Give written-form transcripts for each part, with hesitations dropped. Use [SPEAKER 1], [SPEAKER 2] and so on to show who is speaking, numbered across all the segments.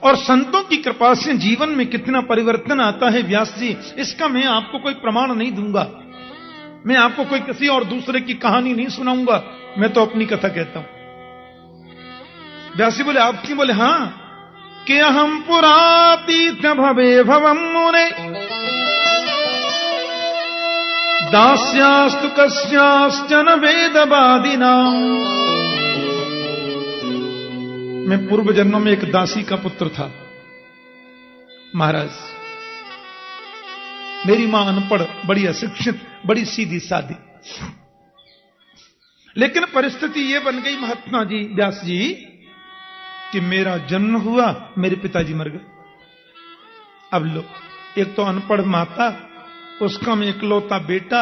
[SPEAKER 1] और संतों की कृपा से जीवन में कितना परिवर्तन आता है व्यास जी, इसका मैं आपको कोई प्रमाण नहीं दूंगा। मैं आपको कोई किसी और दूसरे की कहानी नहीं सुनाऊंगा, मैं तो अपनी कथा कहता हूं। व्यास जी बोले आप क्यों? बोले हां कि हम पुरातीत भवे भवम मुने दास्यास्तु कस्याश्चन वेदवादिनाम। मैं पूर्व जन्मों में एक दासी का पुत्र था महाराज। मेरी मां अनपढ़, बड़ी अशिक्षित, बड़ी सीधी सादी, लेकिन परिस्थिति यह बन गई महात्मा जी, व्यास जी, कि मेरा जन्म हुआ, मेरे पिताजी मर गए। अब लो, एक तो अनपढ़ माता, उसका में इकलौता बेटा,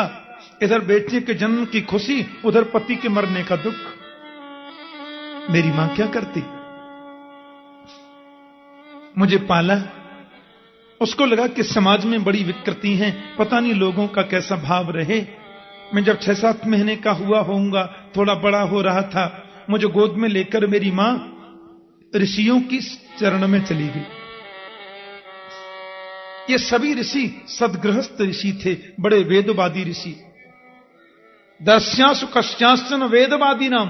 [SPEAKER 1] इधर बेटे के जन्म की खुशी, उधर पति के मरने का दुख। मेरी मां क्या करती? मुझे पाला, उसको लगा कि समाज में बड़ी विकृति है, पता नहीं लोगों का कैसा भाव रहे। मैं जब 6-7 महीने का हुआ होऊंगा, थोड़ा बड़ा हो रहा था, मुझे गोद में लेकर मेरी मां ऋषियों की चरण में चली गई। ये सभी ऋषि सदगृहस्थ ऋषि थे, बड़े वेदवादी ऋषि। दस्यासु कश्याश्चन वेदवादी नाम।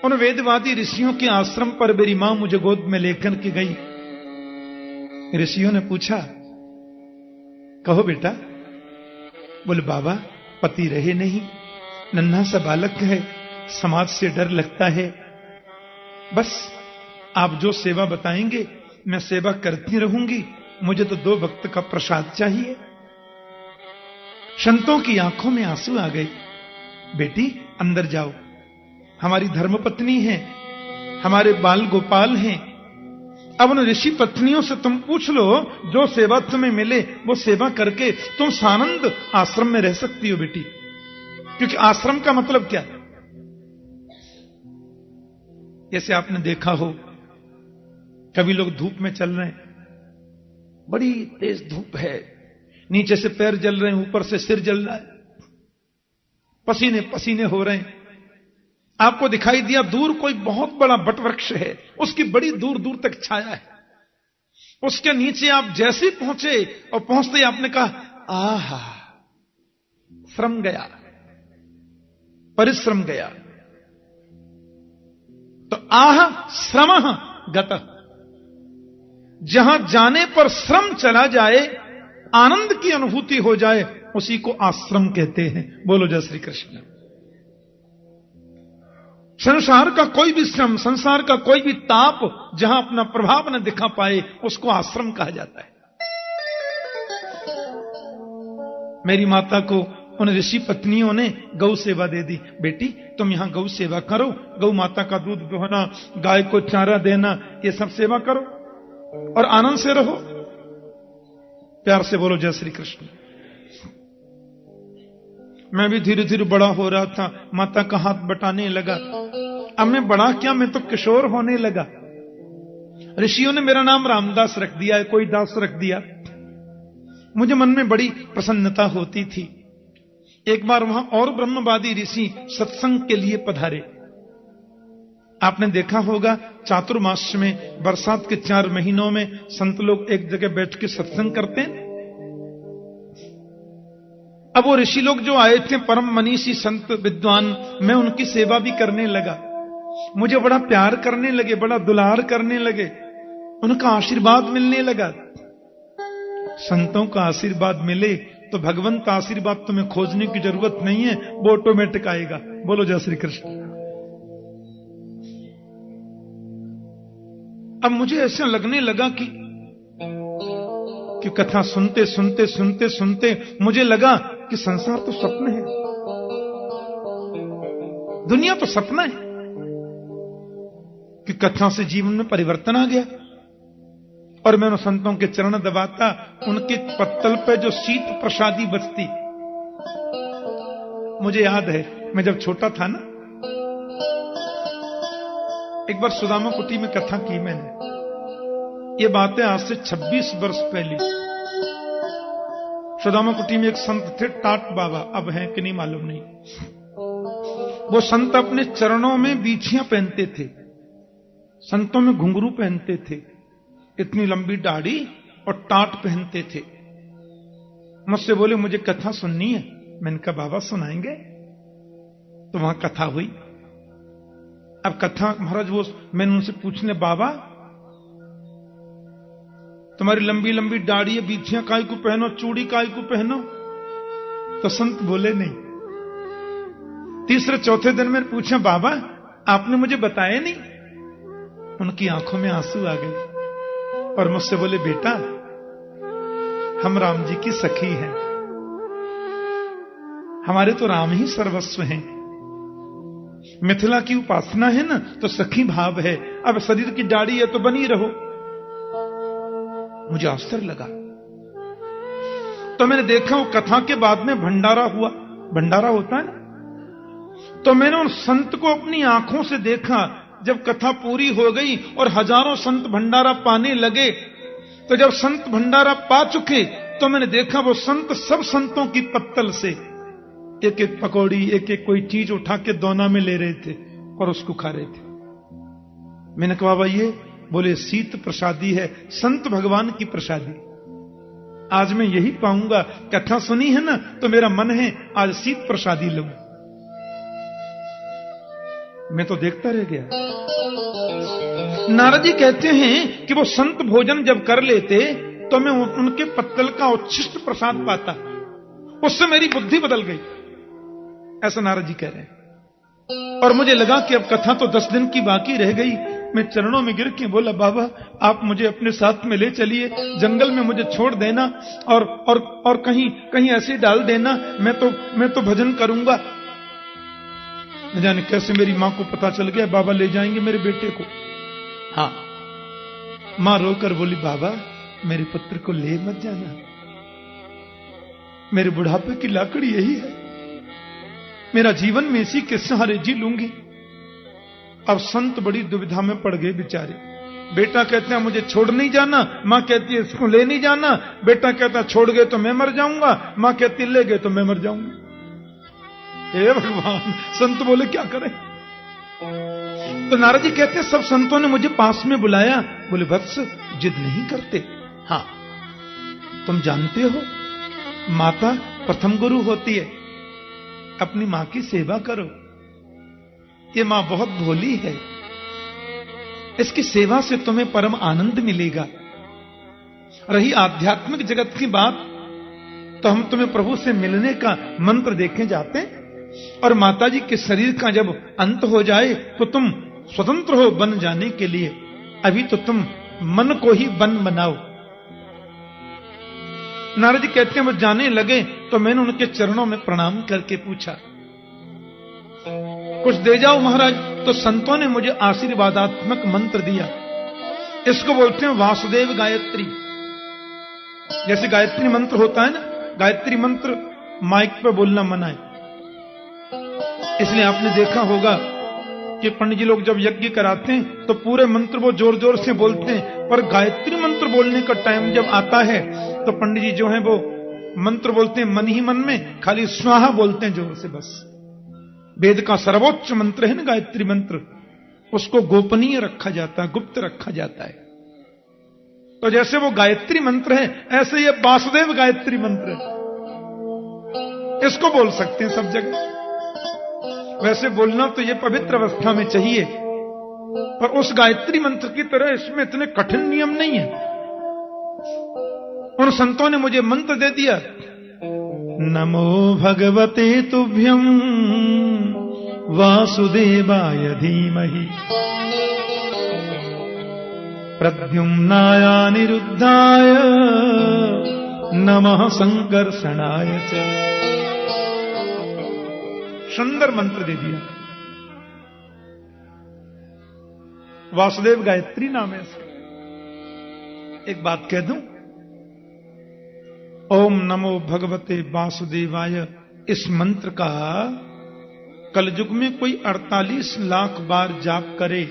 [SPEAKER 1] उन वेदवादी ऋषियों के आश्रम पर मेरी मां मुझे गोद में लेकर के गई। ऋषियों ने पूछा, कहो बेटा। बोले बाबा, पति रहे नहीं, नन्हा सा बालक है, समाज से डर लगता है, बस आप जो सेवा बताएंगे मैं सेवा करती रहूंगी, मुझे तो 2 वक्त का प्रसाद चाहिए। संतों की आंखों में आंसू आ गए। बेटी अंदर जाओ, हमारी धर्मपत्नी है, हमारे बाल गोपाल हैं। अब उन ऋषि पत्नियों से तुम पूछ लो, जो सेवा तुम्हें मिले वो सेवा करके तुम सानंद आश्रम में रह सकती हो बेटी। क्योंकि आश्रम का मतलब क्या? जैसे आपने देखा हो, कभी लोग धूप में चल रहे हैं, बड़ी तेज धूप है, नीचे से पैर जल रहे हैं, ऊपर से सिर जल रहा है, पसीने पसीने हो रहे हैं। आपको दिखाई दिया दूर कोई बहुत बड़ा वटवृक्ष है, उसकी बड़ी दूर दूर तक छाया है, उसके नीचे आप जैसे पहुंचे और पहुंचते ही आपने कहा आहा, श्रम गया, परिश्रम गया। तो आह श्रमः गतः, जहां जाने पर श्रम चला जाए, आनंद की अनुभूति हो जाए, उसी को आश्रम कहते हैं। बोलो जय श्री कृष्ण। संसार का कोई भी श्रम, संसार का कोई भी ताप जहां अपना प्रभाव न दिखा पाए, उसको आश्रम कहा जाता है। मेरी माता को उन ऋषि पत्नियों ने गौ सेवा दे दी। बेटी तुम यहां गौ सेवा करो, गौ माता का दूध दोहना, गाय को चारा देना, ये सब सेवा करो और आनंद से रहो। प्यार से बोलो जय श्री कृष्ण। मैं भी धीरे धीरे बड़ा हो रहा था, माता का हाथ बटाने लगा। अब मैं बड़ा क्या, मैं तो किशोर होने लगा। ऋषियों ने मेरा नाम रामदास रख दिया, कोई दास रख दिया। मुझे मन में बड़ी प्रसन्नता होती थी। एक बार वहां और ब्रह्मवादी ऋषि सत्संग के लिए पधारे। आपने देखा होगा चातुर्मास में, बरसात के 4 महीनों में संत लोग एक जगह बैठ के सत्संग करते हैं। अब वो ऋषि लोग जो आए थे, परम मनीषी संत विद्वान, मैं उनकी सेवा भी करने लगा। मुझे बड़ा प्यार करने लगे, बड़ा दुलार करने लगे, उनका आशीर्वाद मिलने लगा। संतों का आशीर्वाद मिले तो भगवंत आशीर्वाद तुम्हें खोजने की जरूरत नहीं है, वो ऑटोमेटिक आएगा। बोलो जय श्री कृष्ण। अब मुझे ऐसा लगने लगा कि कथा सुनते सुनते सुनते सुनते मुझे लगा कि संसार तो स्वप्न है, दुनिया तो सपना है। कि कथा से जीवन में परिवर्तन आ गया और मैं उन संतों के चरण दबाता, उनके पत्तल पे जो शीत प्रसादी बचती। मुझे याद है मैं जब छोटा था ना, एक बार सुदामा कुटी में कथा की मैंने। ये बातें आज से 26 वर्ष पहले। सुदामा कुटी में एक संत थे, टाट बाबा, अब हैं कि नहीं मालूम नहीं। वो संत अपने चरणों में बीछियां पहनते थे संतों में घुंघरू पहनते थे, इतनी लंबी दाढ़ी और टाट पहनते थे। मुझसे बोले मुझे कथा सुननी है। मैंने कहा बाबा सुनाएंगे। तो वहां कथा हुई। अब कथा महाराज वो मैंने उनसे पूछने, बाबा तुम्हारी लंबी लंबी दाढ़ी है, बीथियां काय को पहनो, चूड़ी काय को पहनो? तो संत बोले नहीं। तीसरे चौथे दिन मैंने पूछा, बाबा आपने मुझे बताया नहीं? उनकी आंखों में आंसू आ गए और मुझसे बोले, बेटा हम राम जी की सखी हैं, हमारे तो राम ही सर्वस्व हैं। मिथिला की उपासना है ना, तो सखी भाव है। अब शरीर की दाढ़ी है तो बनी रहो। मुझे आश्चर्य लगा। तो मैंने देखा वो कथा के बाद में भंडारा हुआ। भंडारा होता है ना, तो मैंने उन संत को अपनी आंखों से देखा। जब कथा पूरी हो गई और हजारों संत भंडारा पाने लगे, तो जब संत भंडारा पा चुके तो मैंने देखा वो संत सब संतों की पत्तल से एक एक पकौड़ी, एक एक कोई चीज उठा के दोना में ले रहे थे और उसको खा रहे थे। मैंने कहा बाबा ये? बोले शीत प्रसादी है, संत भगवान की प्रसादी। आज मैं यही पाऊंगा। कथा सुनी है ना, तो मेरा मन है आज शीत प्रसादी लूं। मैं तो देखता रह गया। नारद जी कहते हैं कि वो संत भोजन जब कर लेते तो मैं उनके पत्तल का उच्छिष्ट प्रसाद पाता, उससे मेरी बुद्धि बदल गई। ऐसा नारद जी कह रहे हैं। और मुझे लगा कि अब कथा तो 10 दिन की बाकी रह गई। मैं चरणों में गिर के बोला, बाबा आप मुझे अपने साथ में ले चलिए, जंगल में मुझे छोड़ देना और कहीं ऐसे डाल देना, मैं तो भजन करूंगा। न जाने कैसे मेरी मां को पता चल गया, बाबा ले जाएंगे मेरे बेटे को। हाँ, मां रोकर बोली, बाबा मेरे पुत्र को ले मत जाना, मेरे बुढ़ापे की लाकड़ी यही है, मेरा जीवन में इसी के सहारे जी लूंगी। अब संत बड़ी दुविधा में पड़ गए बेचारे। बेटा कहते हैं मुझे छोड़ नहीं जाना, मां कहती है इसको ले नहीं जाना। बेटा कहता छोड़ गए तो मैं मर जाऊंगा, मां कहती ले गए तो मैं मर जाऊंगा। हे भगवान, संत बोले क्या करें? तो नारद जी कहते हैं सब संतों ने मुझे पास में बुलाया। बोले वत्स जिद नहीं करते। हाँ, तुम जानते हो माता प्रथम गुरु होती है, अपनी मां की सेवा करो। ये मां बहुत भोली है, इसकी सेवा से तुम्हें परम आनंद मिलेगा। रही आध्यात्मिक जगत की बात, तो हम तुम्हें प्रभु से मिलने का मंत्र देखने जाते हैं, और माताजी के शरीर का जब अंत हो जाए तो तुम स्वतंत्र हो बन जाने के लिए। अभी तो तुम मन को ही बन बनाओ। नारद जी कहते हैं वो जाने लगे तो मैंने उनके चरणों में प्रणाम करके पूछा, कुछ दे जाओ महाराज। तो संतों ने मुझे आशीर्वादात्मक मंत्र दिया। इसको बोलते हैं वासुदेव गायत्री। जैसे गायत्री मंत्र होता है ना, गायत्री मंत्र माइक पे बोलना मना है, इसलिए आपने देखा होगा कि पंडित जी लोग जब यज्ञ कराते हैं तो पूरे मंत्र वो जोर जोर से बोलते हैं, पर गायत्री मंत्र बोलने का टाइम जब आता है तो पंडित जी जो है वो मंत्र बोलते हैं मन ही मन में, खाली स्वाहा बोलते हैं जोर से बस। वेद का सर्वोच्च मंत्र है ना गायत्री मंत्र, उसको गोपनीय रखा जाता है, गुप्त रखा जाता है। तो जैसे वो गायत्री मंत्र है, ऐसे ये वासुदेव गायत्री मंत्र है, इसको बोल सकते हैं सब जगह। वैसे बोलना तो ये पवित्र अवस्था में चाहिए, पर उस गायत्री मंत्र की तरह इसमें इतने कठिन नियम नहीं है। उन संतों ने मुझे मंत्र दे दिया, नमो भगवते तुभ्यं वासुदेवाय धीमहि प्रद्युम्नाय अनिरुद्धाय नमः संकर्षणाय च। सुंदर मंत्र दे दिया। वासुदेव गायत्री नाम है इसका। एक बात कह दूं, ओम नमो भगवते वासुदेवाय, इस मंत्र का कलयुग में कोई 48 लाख बार जाप करे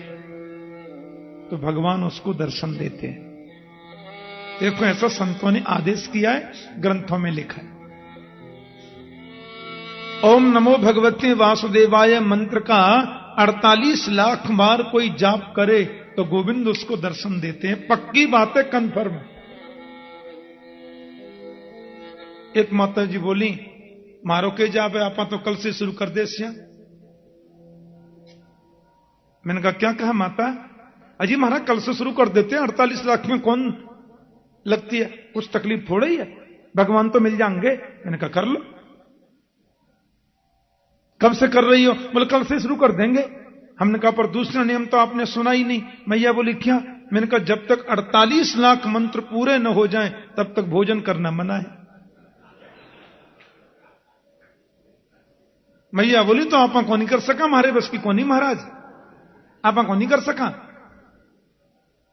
[SPEAKER 1] तो भगवान उसको दर्शन देते हैं। देखो ऐसा संतों ने आदेश किया है, ग्रंथों में लिखा है। ओम नमो भगवते वासुदेवाय मंत्र का 48 लाख बार कोई जाप करे तो गोविंद उसको दर्शन देते हैं। पक्की बात है, कन्फर्म। एक माता जी बोली, मारो के जावे आपा तो कल से शुरू कर दे सिया। मैंने कहा क्या कहा माता? अजी महाराज कल से शुरू कर देते हैं, 48 लाख में कौन लगती है, कुछ तकलीफ थोड़ी है, भगवान तो मिल जाएंगे। मैंने कहा कर लो। कब से कर रही हो? बोले कल से शुरू कर देंगे। हमने कहा पर दूसरा नियम तो आपने सुना ही नहीं। मैया बोली क्या? मैंने कहा जब तक 48 लाख मंत्र पूरे न हो जाएं तब तक भोजन करना मना है। मैया बोली तो आपा को नहीं कर सका, हमारे बस की कौन ही महाराज, आपा को नहीं कर सका।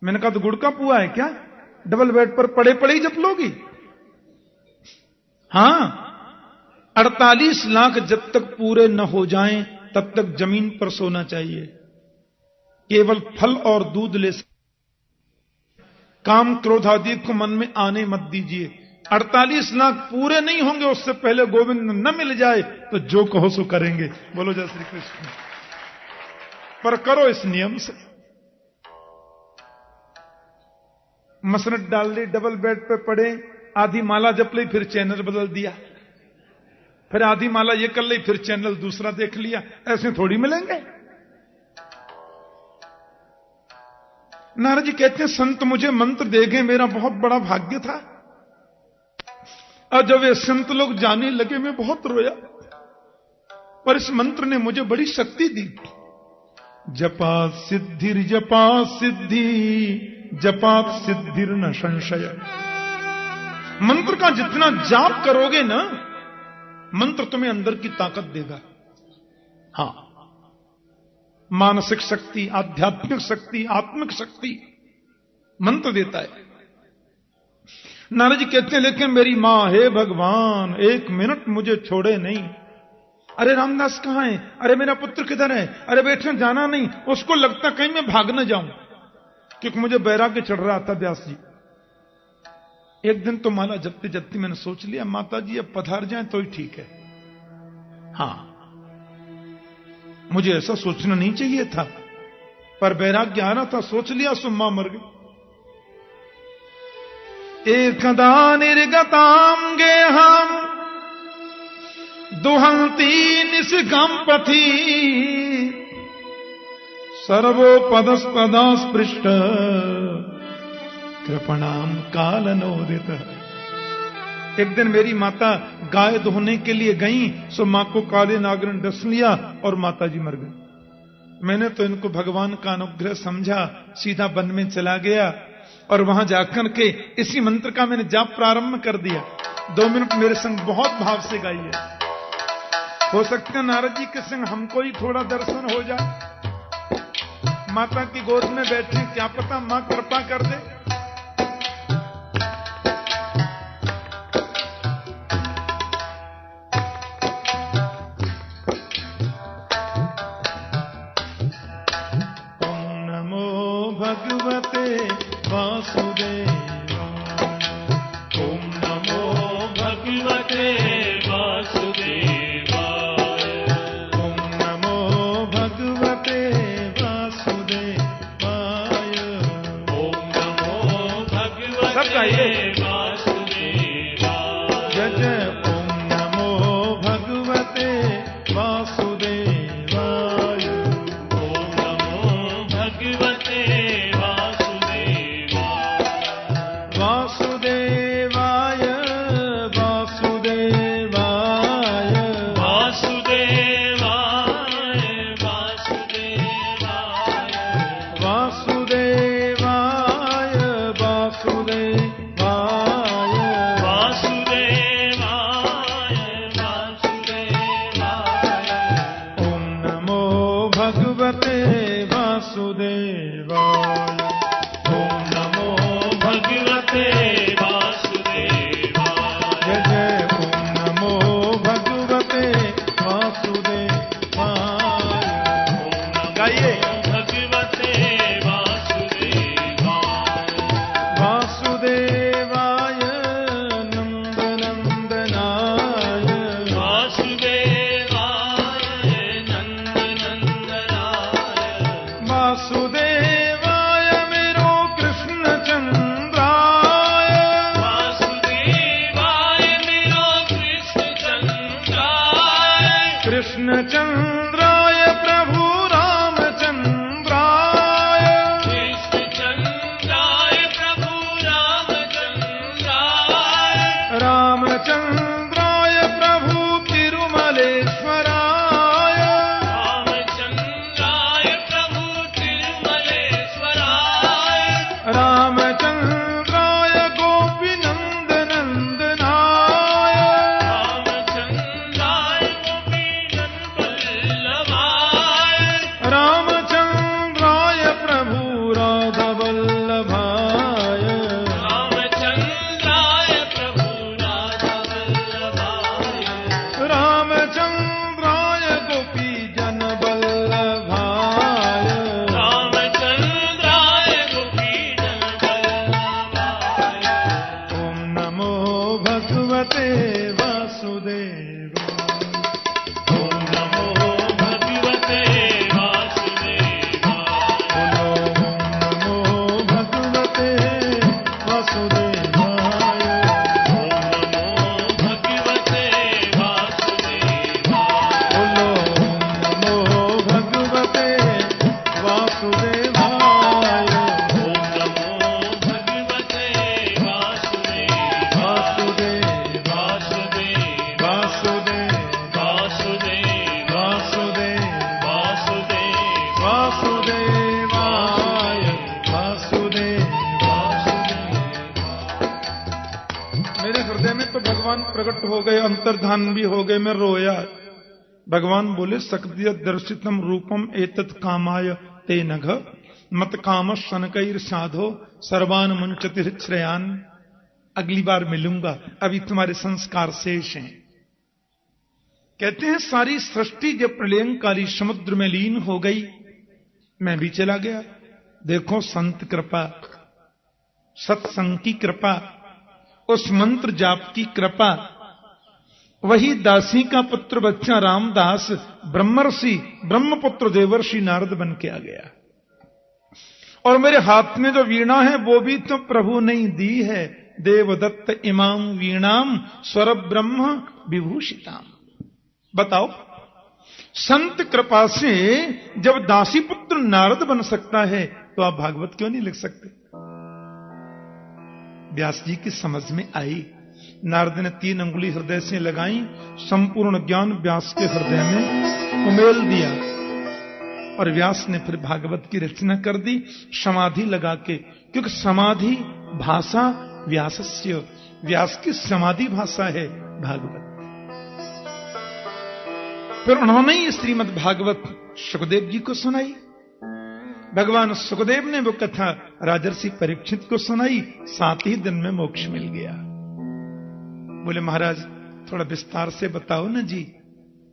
[SPEAKER 1] मैंने कहा तो गुड़ का पुआ है क्या, डबल बेड पर पड़े पड़े ही जप लोगी? हां, 48 लाख जब तक पूरे न हो जाएं तब तक जमीन पर सोना चाहिए, केवल फल और दूध ले। काम क्रोध आदि को मन में आने मत दीजिए। 48 लाख पूरे नहीं होंगे उससे पहले गोविंद न मिल जाए तो जो कहो सो करेंगे। बोलो जय श्री कृष्ण। पर करो इस नियम से। मसरत डाल ली, डबल बेड पे पड़े, आधी माला जप ली, फिर चैनल बदल दिया, फिर आधी माला ये कर ली, फिर चैनल दूसरा देख लिया। ऐसे थोड़ी मिलेंगे। नारद जी कहते हैं संत मुझे मंत्र दे गए, मेरा बहुत बड़ा भाग्य था। और जब ये संत लोग जाने लगे मैं बहुत रोया, पर इस मंत्र ने मुझे बड़ी शक्ति दी। जपा सिद्धिर जपा सिद्धि, जपात सिद्धिर न संशय। मंत्र का जितना जाप करोगे ना, मंत्र तुम्हें अंदर की ताकत देगा। हां, मानसिक शक्ति, आध्यात्मिक शक्ति, आत्मिक शक्ति मंत्र देता है। नारद जी कहते हैं लेकिन मेरी मां, हे भगवान एक मिनट मुझे छोड़े नहीं। अरे रामदास कहां है? अरे मेरा पुत्र किधर है? अरे बैठने जाना नहीं। उसको लगता कहीं मैं भाग न जाऊं, क्योंकि मुझे बैराग्य चढ़ रहा था। व्यास जी एक दिन तो माला जपते जपते मैंने सोच लिया माता जी अब पधार जाएं तो ही ठीक है। हां, मुझे ऐसा सोचना नहीं चाहिए था, पर बैराग्य आ रहा था, सोच लिया सो मां मर गई। एकदा निर्गतां गेहं दुहंती निस्गम्पथि, सर्वोपदस्पदा स्पृष्ट कृपणाम कालनोदित। एक दिन मेरी माता गाय धोने के लिए गई, सो मां को काले नागर ने डस लिया और माता जी मर गई। मैंने तो इनको भगवान का अनुग्रह समझा, सीधा वन में चला गया और वहां जाकर के इसी मंत्र का मैंने जाप प्रारंभ कर दिया। 2 मिनट मेरे संग बहुत भाव से गाइए। हो सकता है नारद जी के संग हमको ही थोड़ा दर्शन हो जाए। माता की गोद में बैठे, क्या पता मां कृपा कर दे।
[SPEAKER 2] भगवते वासुदेवाय, ओम नमो भगवते वासुदेवाय, ओम नमो भगवते वासुदेवाय, ओम नमो भगवते वासुदेवाय, जय जय ओम नमो भगवते वासुदेवाय, ओम नमो भगवते वासुदेवाय, वासुदेवाय, वासुदेवाय, वासुदेवाय, वासुदेवाय, वासुदेवाय, वासुदेवाय, वासुदेवाय, ओम नमो भगवते वासुदेवाय, ओम नमो भगवते वासुदेवाय, जय जय ओम नमो भगवते वासुदेवाय, गाइए भगवते वासुदेवाय, वासुदेवाय नंदनंदनाय, वासुदेवाय नंदनंदनाय, वासुदेवाय
[SPEAKER 1] रामचंद्राय गोपी नंद नंदनाय,
[SPEAKER 2] रामचंद्राय गोपी नंद वल्लभाय,
[SPEAKER 1] रामचंद्राय प्रभु राधा वल्लभाय,
[SPEAKER 2] रामचंद्राय प्रभु राधा वल्लभाय,
[SPEAKER 1] रामचंद्राय गोपी जन वल्लभाय,
[SPEAKER 2] रामचंद्राय गोपी जन वल्लभाय।
[SPEAKER 1] ओम नमो भगवते वासुदेवाय,
[SPEAKER 2] ओम नमो भगवते वासुदेवाय,
[SPEAKER 1] बोलो ओम नमो भगवते वासुदेवाय,
[SPEAKER 2] ओम नमो भगवते वासुदेवाय,
[SPEAKER 1] बोलो ओम नमो भगवते वासुदेवाय,
[SPEAKER 2] ओम नमो भगवते वासुदेवाय,
[SPEAKER 1] वासुदेव
[SPEAKER 2] वासुदेव
[SPEAKER 1] वासुदेव
[SPEAKER 2] वासुदेव
[SPEAKER 1] वासुदेव
[SPEAKER 2] वासुदेव
[SPEAKER 1] वासुदेवाय वासुदेव। मेरे हृदय में तो भगवान प्रकट हो गए, अंतर्धान भी हो गए, मैं रोया। भगवान बोले सक्रिय दर्शितम रूपम एतत् कामाय ते नघ मत काम शनकैर साधो सर्वान मुंचति श्रेयान। अगली बार मिलूंगा, अभी तुम्हारे संस्कार शेष हैं। कहते हैं सारी सृष्टि जब प्रलयंकारी समुद्र में लीन हो गई, मैं भी चला गया। देखो संत कृपा, सत्संग की कृपा, उस मंत्र जाप की कृपा। वही दासी का पुत्र बच्चा रामदास ब्रह्मर्षि ब्रह्मपुत्र देवर्षि नारद बन के आ गया। और मेरे हाथ में जो वीणा है वो भी तो प्रभु ने ही दी है। देवदत्त इमाम वीणाम स्वर ब्रह्म विभूषिताम। बताओ, संत कृपा से जब दासी पुत्र नारद बन सकता है तो आप भागवत क्यों नहीं लिख सकते? व्यास जी की समझ में आई। नारद ने 3 अंगुली हृदय से लगाई, संपूर्ण ज्ञान व्यास के हृदय में उमेल दिया और व्यास ने फिर भागवत की रचना कर दी समाधि लगा के। क्योंकि समाधि भाषा व्यासस्य, व्यास की समाधि भाषा है भागवत। फिर उन्होंने ही श्रीमद् भागवत सुखदेव जी को सुनाई। भगवान सुखदेव ने वो कथा राजर्षि परीक्षित को सुनाई, 7 ही दिन में मोक्ष मिल गया। बोले महाराज थोड़ा विस्तार से बताओ ना जी।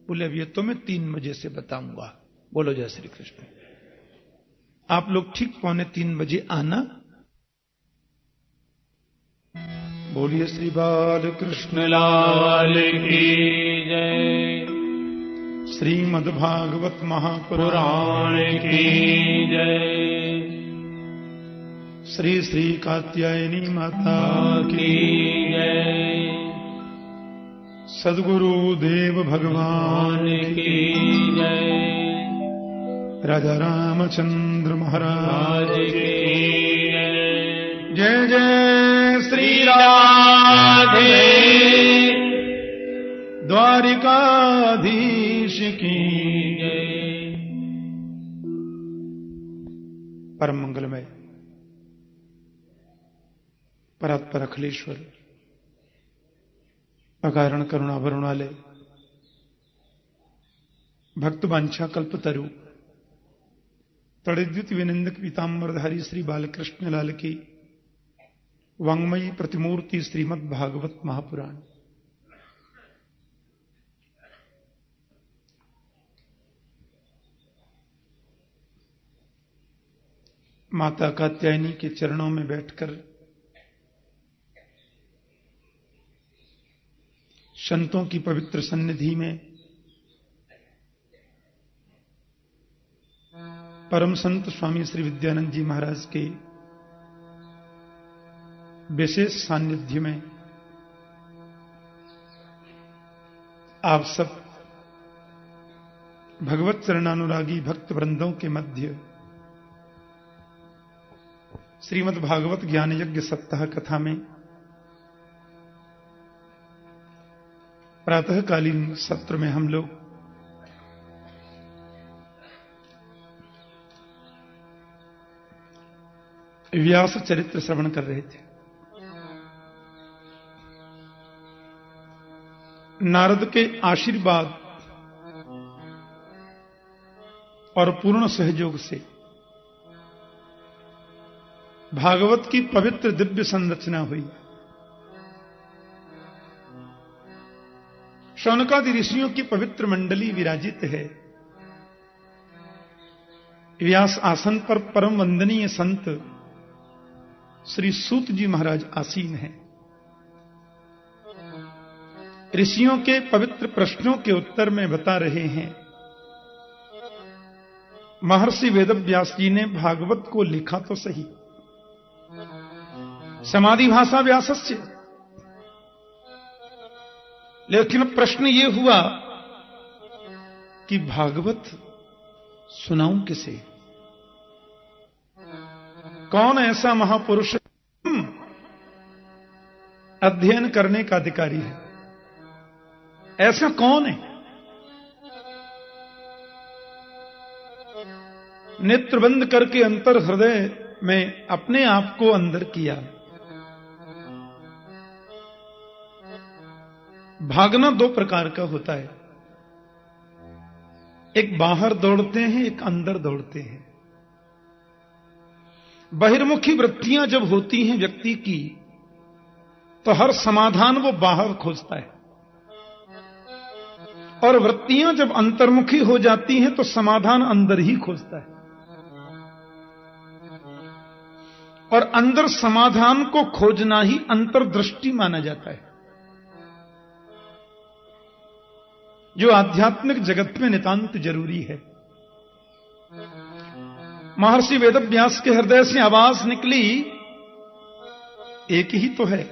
[SPEAKER 1] बोले अब ये तो मैं 3 बजे से बताऊंगा। बोलो जय श्री कृष्ण। आप लोग ठीक 2:45 बजे आना। बोलिए श्री बाल कृष्ण
[SPEAKER 2] लाल की जय,
[SPEAKER 1] श्रीमद् भागवत महापुराण
[SPEAKER 2] पुराण की जय,
[SPEAKER 1] श्री श्री कात्यायनी माता
[SPEAKER 2] की जय,
[SPEAKER 1] सद्गुरु देव भगवान
[SPEAKER 2] की जय,
[SPEAKER 1] राजा रामचंद्र महाराज
[SPEAKER 2] आज की
[SPEAKER 1] जय जय श्री
[SPEAKER 2] राधे
[SPEAKER 1] द्वारिकाधीश की
[SPEAKER 2] जय।
[SPEAKER 1] परम मंगलमय परात्पर अखिलेश्वर अकारण करुणाभरण वाले भक्त वांछा कल्पतरु तड़िद्युत विनिंदक पीताम्बरधारी श्री बालकृष्ण लाल की वांग्मयी प्रतिमूर्ति श्रीमद् भागवत महापुराण। माता कात्यायनी के चरणों में बैठकर संतों की पवित्र सन्निधि में परम संत स्वामी श्री विद्यानंद जी महाराज के विशेष सानिध्य में आप सब भगवत चरणानुरागी भक्त वृंदों के मध्य श्रीमद् भागवत ज्ञान यज्ञ सप्ताह कथा में प्रातःकालीन सत्र में हम लोग व्यास चरित्र श्रवण कर रहे थे। नारद के आशीर्वाद और पूर्ण सहयोग से भागवत की पवित्र दिव्य संरचना हुई। शौनकादि ऋषियों की पवित्र मंडली विराजित है। व्यास आसन पर परम वंदनीय संत श्री सूत जी महाराज आसीन हैं। ऋषियों के पवित्र प्रश्नों के उत्तर में बता रहे हैं। महर्षि वेदव्यास जी ने भागवत को लिखा तो सही, समाधि भाषा व्यासस्य, लेकिन प्रश्न यह हुआ कि भागवत सुनाऊं किसे? कौन ऐसा महापुरुष अध्ययन करने का अधिकारी है? ऐसा कौन है? नेत्र बंद करके अंतर हृदय में अपने आप को अंदर किया। भागना दो प्रकार का होता है, एक बाहर दौड़ते हैं, एक अंदर दौड़ते हैं। बहिर्मुखी वृत्तियां जब होती हैं व्यक्ति की, तो हर समाधान वो बाहर खोजता है, और वृत्तियां जब अंतर्मुखी हो जाती हैं तो समाधान अंदर ही खोजता है। और अंदर समाधान को खोजना ही अंतर्दृष्टि माना जाता है, जो आध्यात्मिक जगत में नितांत जरूरी है। महर्षि वेदव्यास के हृदय से आवाज निकली, एक ही तो है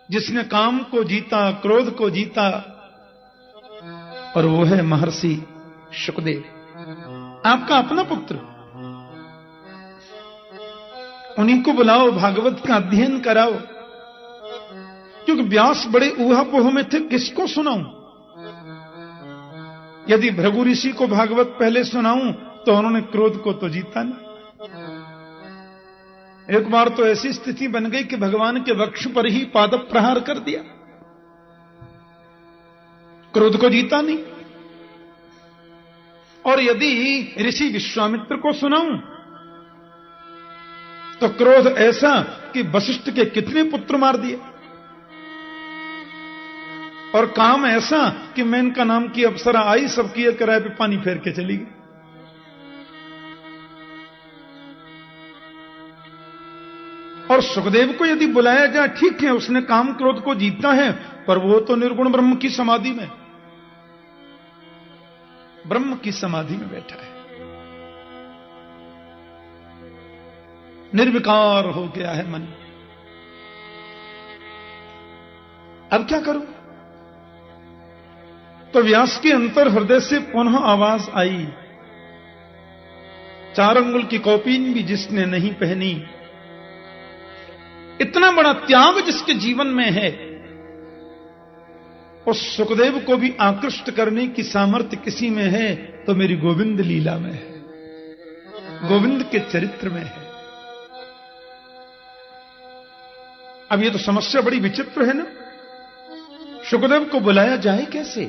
[SPEAKER 1] जिसने काम को जीता, क्रोध को जीता, और वो है महर्षि शुकदेव, आपका अपना पुत्र। उन्हीं को बुलाओ, भागवत का अध्ययन कराओ। क्योंकि व्यास बड़े ऊहापोह में थे, किसको सुनाऊं? यदि भृगु ऋषि को भागवत पहले सुनाऊं तो उन्होंने क्रोध को तो जीता नहीं। एक बार तो ऐसी स्थिति बन गई कि भगवान के वक्ष पर ही पाद प्रहार कर दिया, क्रोध को जीता नहीं। और यदि ऋषि विश्वामित्र को सुनाऊं तो क्रोध ऐसा कि वशिष्ठ के कितने पुत्र मार दिए, और काम ऐसा कि मेनका नाम की अप्सरा आई, सबकी एक किराए पे पानी फेर के चली गई। और सुखदेव को यदि बुलाया जाए, ठीक है, उसने काम क्रोध को जीता है, पर वो तो निर्गुण ब्रह्म की समाधि में, ब्रह्म की समाधि में बैठा है, निर्विकार हो गया है मन। अब क्या करूं? तो व्यास के अंतर हृदय से पुनः आवाज आई, 4 अंगुल की कौपीन भी जिसने नहीं पहनी, इतना बड़ा त्याग जिसके जीवन में है, उस सुखदेव को भी आकृष्ट करने की सामर्थ्य किसी में है तो मेरी गोविंद लीला में है, गोविंद के चरित्र में है। अब ये तो समस्या बड़ी विचित्र है ना, सुखदेव को बुलाया जाए कैसे?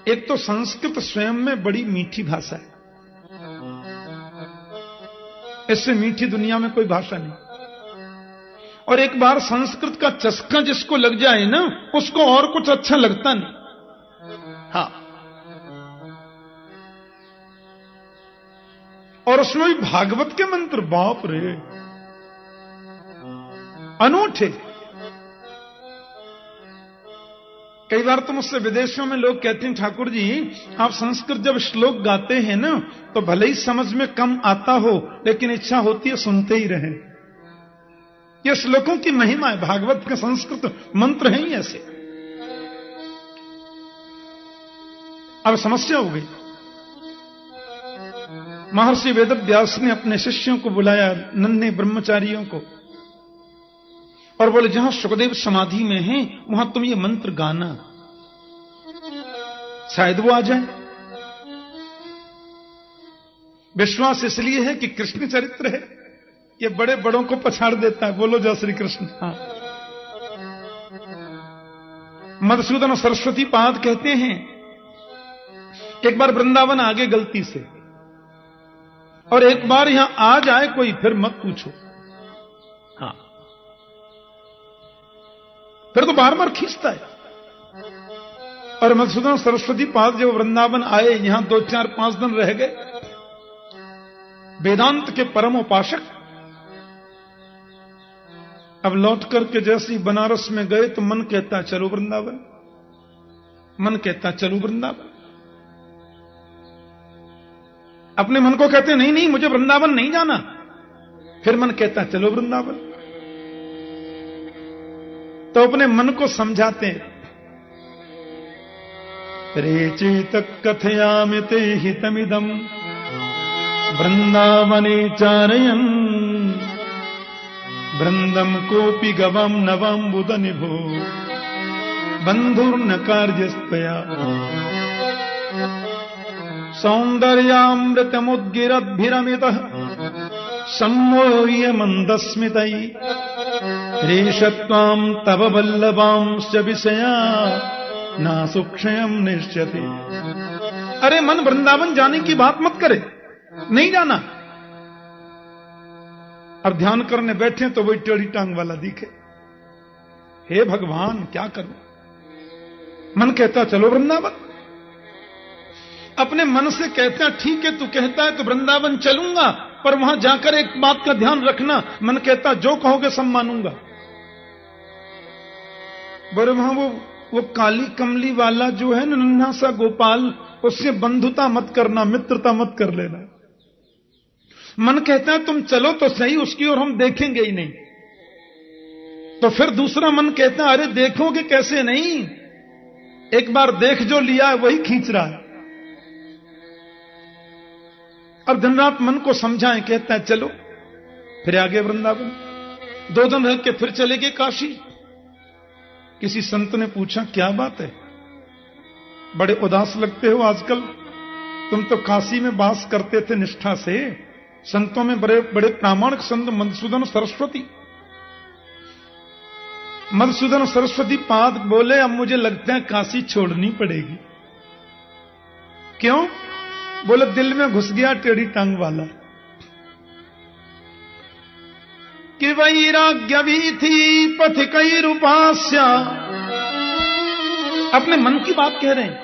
[SPEAKER 1] एक तो संस्कृत स्वयं में बड़ी मीठी भाषा है, इससे मीठी दुनिया में कोई भाषा नहीं। और एक बार संस्कृत का चस्का जिसको लग जाए ना, उसको और कुछ अच्छा लगता नहीं। हाँ, और उसमें भी भागवत के मंत्र, बाप रे, अनूठे। कई बार तो मुझसे विदेशों में लोग कहते हैं, ठाकुर जी आप संस्कृत जब श्लोक गाते हैं ना, तो भले ही समझ में कम आता हो, लेकिन इच्छा होती है सुनते ही रहें। ये श्लोकों की महिमा है, भागवत के संस्कृत मंत्र हैं ही ऐसे। अब समस्या हो गई। महर्षि वेदव्यास ने अपने शिष्यों को बुलाया, नन्हे ब्रह्मचारियों को, और बोले जहां सुखदेव समाधि में हैं वहां तुम ये मंत्र गाना, शायद वो आ जाए। विश्वास इसलिए है कि कृष्ण चरित्र है, ये बड़े बड़ों को पछाड़ देता है। बोलो जय श्री कृष्ण। हाँ। मधुसूदन सरस्वती पाद कहते हैं, एक बार वृंदावन आगे गलती से, और एक बार यहां आ जाए कोई फिर मत पूछो। हाँ, फिर तो बार बार खींचता है। और मधुसूदन सरस्वती पाद जब वृंदावन आए, यहां 2, 4, 5 दिन रह गए। वेदांत के परम उपासक अब लौट करके जैसे ही बनारस में गए तो मन कहता चलो वृंदावन, मन कहता चलो वृंदावन। अपने मन को कहते नहीं नहीं मुझे वृंदावन नहीं जाना, फिर मन कहता चलो वृंदावन। तो अपने मन को समझाते हैं, रेचेत कथयामि ते हितमिदम् वृंदावने चारयन् वृंदम कोपि गवाम नवाम बुध निभो बंधुर्न कार्यस्त्वया सौंदर्यामृतमुद्गिरद्भिरमितः सम्मोह्य मंदस्मितैः रेषत्वां तव वल्लभांश्च विषया ना सुक्षयम निश्चते। अरे मन वृंदावन जाने की बात मत करे, नहीं जाना। अब ध्यान करने बैठे तो वही टेढ़ी टांग वाला दिखे। हे भगवान क्या करूं? मन कहता चलो वृंदावन। अपने मन से कहता ठीक है, तू कहता है तो वृंदावन चलूंगा, पर वहां जाकर एक बात का ध्यान रखना। मन कहता जो कहोगे सब मानूंगा। बोले वहां वो काली कमली वाला जो है ना, नन्हा सा गोपाल, उससे बंधुता मत करना, मित्रता मत कर लेना। मन कहता है तुम चलो तो सही, उसकी ओर हम देखेंगे ही नहीं। तो फिर दूसरा मन कहता है अरे देखोगे कैसे नहीं, एक बार देख जो लिया है वही खींच रहा है। अब दिन रात मन को समझाएं, कहता है चलो। फिर आगे वृंदावन 2 दिन रह के फिर चले गए काशी। किसी संत ने पूछा क्या बात है, बड़े उदास लगते हो आजकल, तुम तो काशी में वास करते थे निष्ठा से। संतों में बड़े बड़े प्रामाणिक संत मधुसूदन सरस्वती। मधुसूदन सरस्वती पाद बोले अब मुझे लगता है काशी छोड़नी पड़ेगी। क्यों? बोले दिल में घुस गया टेढ़ी टांग वाला कि वैराग्य भी थी पथिकैरुपास्य। अपने मन की बात कह रहे हैं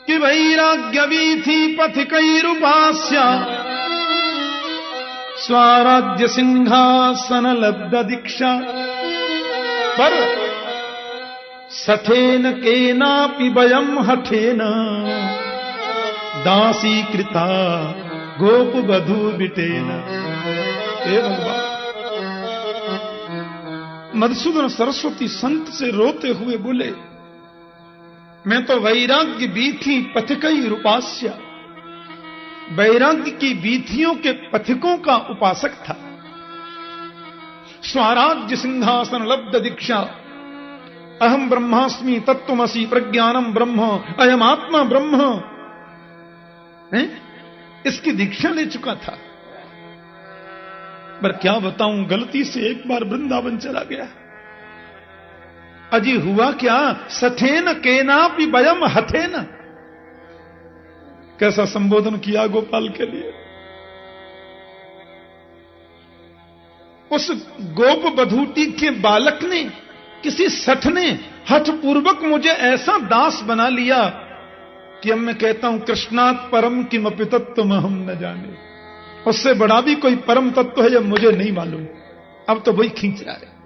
[SPEAKER 1] कि वैराग्य भी थी पथिकैरुपास्य स्वराज्य सिंहासन लब्ध दीक्षा पर सठेन केनापि वयम हठेन दासी कृता गोप बधू बिटेन। मधुसूदन सरस्वती संत से रोते हुए बोले मैं तो वैराग्य बीथी पथिकई रूपास्य, वैराग्य की बीथियों के पथिकों का उपासक था। स्वराज्य सिंहासन लब्ध दीक्षा अहम ब्रह्मास्मि तत्त्वमसि प्रज्ञानम ब्रह्म अयम आत्मा ब्रह्म, इसकी दीक्षा ले चुका था। पर क्या बताऊं, गलती से एक बार वृंदावन चला गया। अजी हुआ क्या, सठेन केनापि वयम हठेन। कैसा संबोधन किया गोपाल के लिए। उस गोप बधूटी के बालक ने, किसी सठ ने हठ पूर्वक मुझे ऐसा दास बना लिया कि अब मैं कहता हूं कृष्णात् परम किमपि तत्त्वम् अहम् न जाने। उससे बड़ा भी कोई परम तत्व है जब मुझे नहीं मालूम। अब तो वही खींच रहा है।